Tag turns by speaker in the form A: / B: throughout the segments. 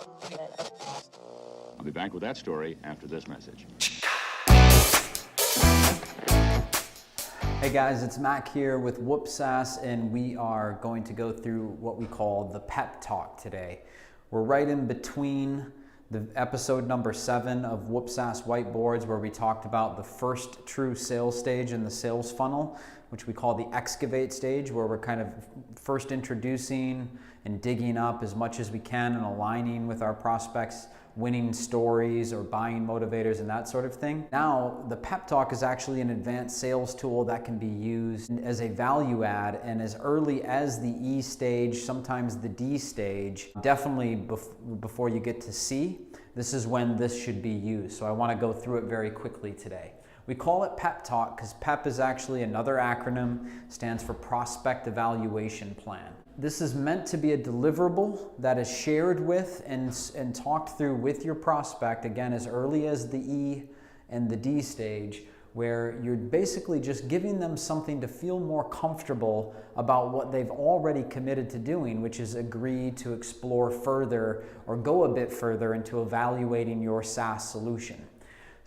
A: I'll be back with that story after this message.
B: Hey guys, it's Mac here with WhoopSaaS, and we are going to go through what we call the PEP talk today. We're right in between the episode number 7 of WhoopSaaS Whiteboards, where we talked about the first true sales stage in the sales funnel, which we call the excavate stage, where we're kind of first introducing and digging up as much as we can and aligning with our prospects, winning stories or buying motivators and that sort of thing. Now, the PEP Talk is actually an advanced sales tool that can be used as a value add, and as early as the E stage, sometimes the D stage, definitely before you get to C, this is when this should be used. So I want to go through it very quickly today. We call it PEP Talk because PEP is actually another acronym, stands for Prospect Evaluation Plan. This is meant to be a deliverable that is shared with and talked through with your prospect, again, as early as the E and the D stage, where you're basically just giving them something to feel more comfortable about what they've already committed to doing, which is agree to explore further or go a bit further into evaluating your SaaS solution.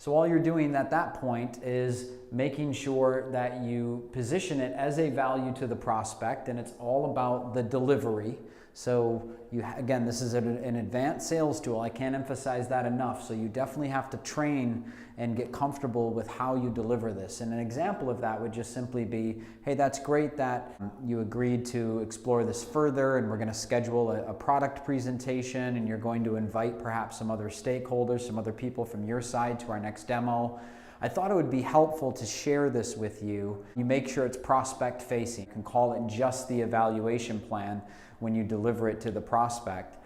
B: So all you're doing at that point is making sure that you position it as a value to the prospect, and it's all about the delivery. So again, this is an advanced sales tool. I can't emphasize that enough. So you definitely have to train and get comfortable with how you deliver this. And an example of that would just simply be, hey, that's great that you agreed to explore this further, and we're going to schedule a product presentation, and you're going to invite perhaps some other stakeholders, some other people from your side to our next demo. I thought it would be helpful to share this with you. You make sure it's prospect facing. You can call it just the evaluation plan when you deliver it to the prospect.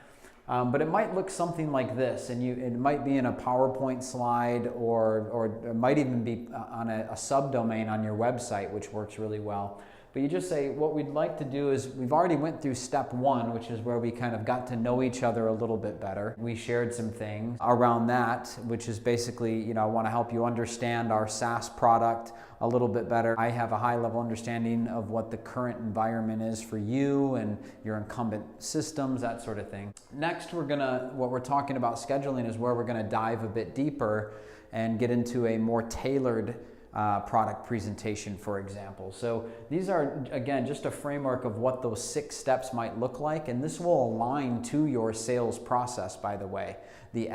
B: But it might look something like this, and it might be in a PowerPoint slide, or it might even be on a subdomain on your website, which works really well. But you just say, what we'd like to do is, we've already went through step 1, which is where we kind of got to know each other a little bit better. We shared some things around that, which is basically, I want to help you understand our SaaS product a little bit better. I have a high level understanding of what the current environment is for you and your incumbent systems, that sort of thing. Next, what we're talking about scheduling is where we're gonna dive a bit deeper and get into a more tailored product presentation, for example. So these are, again, just a framework of what those 6 steps might look like, and this will align to your sales process, by the way, the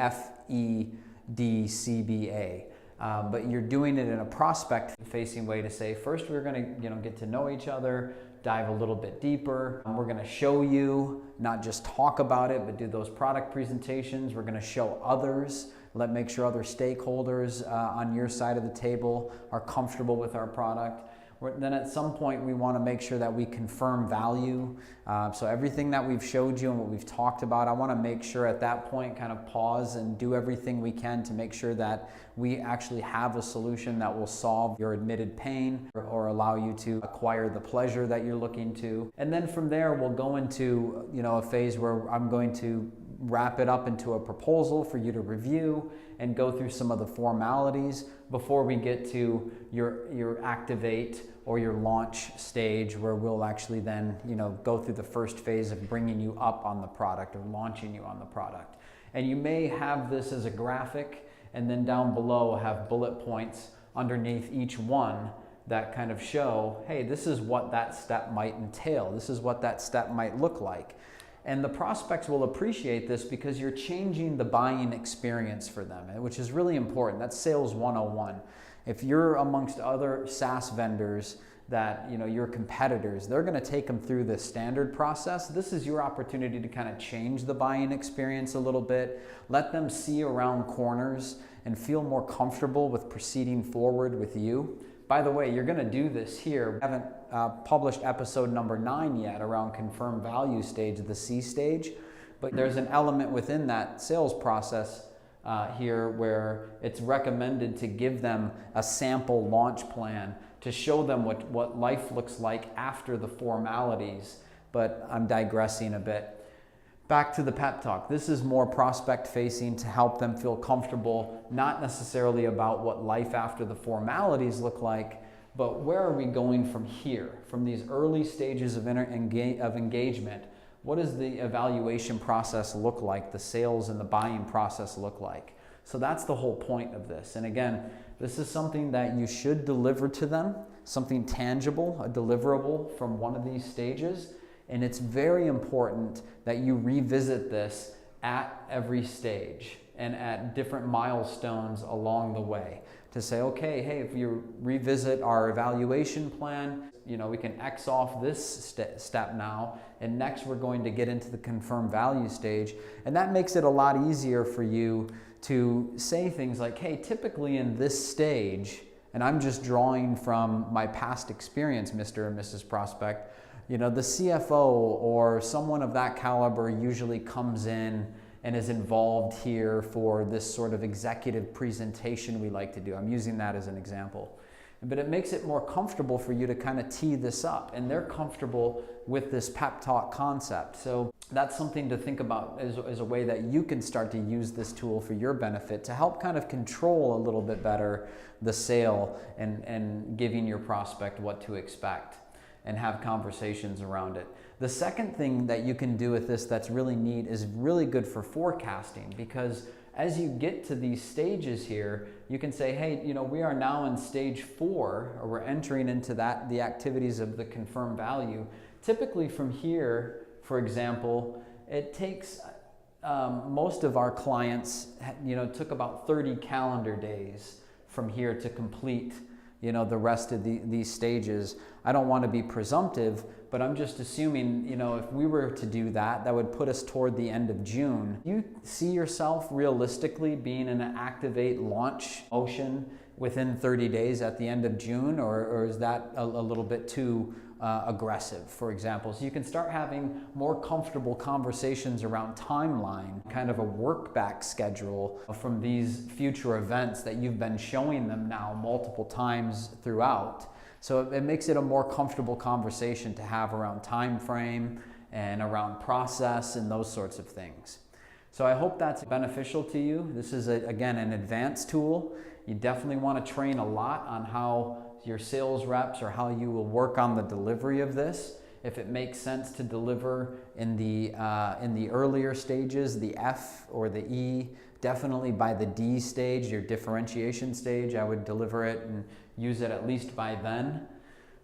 B: FEDCBA. But you're doing it in a prospect-facing way to say, first we're going to get to know each other, dive a little bit deeper. We're going to show you, not just talk about it, but do those product presentations. We're going to show others. Make sure other stakeholders on your side of the table are comfortable with our product. Then at some point we want to make sure that we confirm value. So everything that we've showed you and what we've talked about, I want to make sure at that point kind of pause and do everything we can to make sure that we actually have a solution that will solve your admitted pain or allow you to acquire the pleasure that you're looking to. And then from there we'll go into a phase where I'm going to wrap it up into a proposal for you to review and go through some of the formalities before we get to your activate or your launch stage, where we'll actually then go through the first phase of bringing you up on the product or launching you on the product. And you may have this as a graphic, and then down below have bullet points underneath each one that kind of show, hey, this is what that step might entail. This is what that step might look like. And the prospects will appreciate this because you're changing the buying experience for them, which is really important. That's sales 101. If you're amongst other SaaS vendors that, your competitors, they're going to take them through the standard process. This is your opportunity to kind of change the buying experience a little bit, let them see around corners and feel more comfortable with proceeding forward with you. By the way, you're going to do this here. We haven't published episode number 9 yet around confirmed value stage, the C stage, but there's an element within that sales process here where it's recommended to give them a sample launch plan to show them what life looks like after the formalities. But I'm digressing a bit. Back to the pep talk. This is more prospect facing to help them feel comfortable, not necessarily about what life after the formalities look like, but where are we going from here? From these early stages of engagement, what does the evaluation process look like, the sales and the buying process look like? So that's the whole point of this. And again, this is something that you should deliver to them, something tangible, a deliverable from one of these stages. And it's very important that you revisit this at every stage and at different milestones along the way to say, okay, hey, if you revisit our evaluation plan, we can X off this step now, and next we're going to get into the confirmed value stage. And that makes it a lot easier for you to say things like, hey, typically in this stage, and I'm just drawing from my past experience, Mr. and Mrs. Prospect, the CFO or someone of that caliber usually comes in and is involved here for this sort of executive presentation we like to do. I'm using that as an example. But it makes it more comfortable for you to kind of tee this up, and they're comfortable with this pep talk concept. So that's something to think about as a way that you can start to use this tool for your benefit to help kind of control a little bit better the sale and giving your prospect what to expect and have conversations around it. The second thing that you can do with this that's really neat is really good for forecasting, because as you get to these stages here, you can say, hey, we are now in stage 4, or we're entering into the activities of the confirmed value. Typically from here, for example, it takes most of our clients, took about 30 calendar days from here to complete the rest of these stages. I don't want to be presumptive, but I'm just assuming, if we were to do that, that would put us toward the end of June. You see yourself realistically being in an activate launch motion within 30 days at the end of June, or is that a little bit too aggressive, for example? So you can start having more comfortable conversations around timeline, kind of a work back schedule from these future events that you've been showing them now multiple times throughout. So it makes it a more comfortable conversation to have around time frame and around process and those sorts of things. So I hope that's beneficial to you. This is, again, an advanced tool. You definitely want to train a lot on how your sales reps or how you will work on the delivery of this. If it makes sense to deliver in the earlier stages, the F or the E, definitely by the D stage, your differentiation stage, I would deliver it and use it at least by then.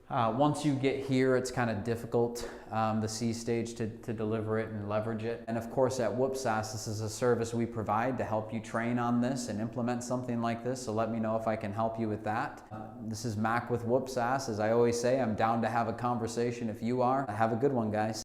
B: Once you get here, it's kind of difficult, the C stage, to deliver it and leverage it. And of course at WhoopSaaS, this is a service we provide to help you train on this and implement something like this. So let me know if I can help you with that. This is Mac with WhoopSaaS. As I always say, I'm down to have a conversation if you are. Have a good one, guys.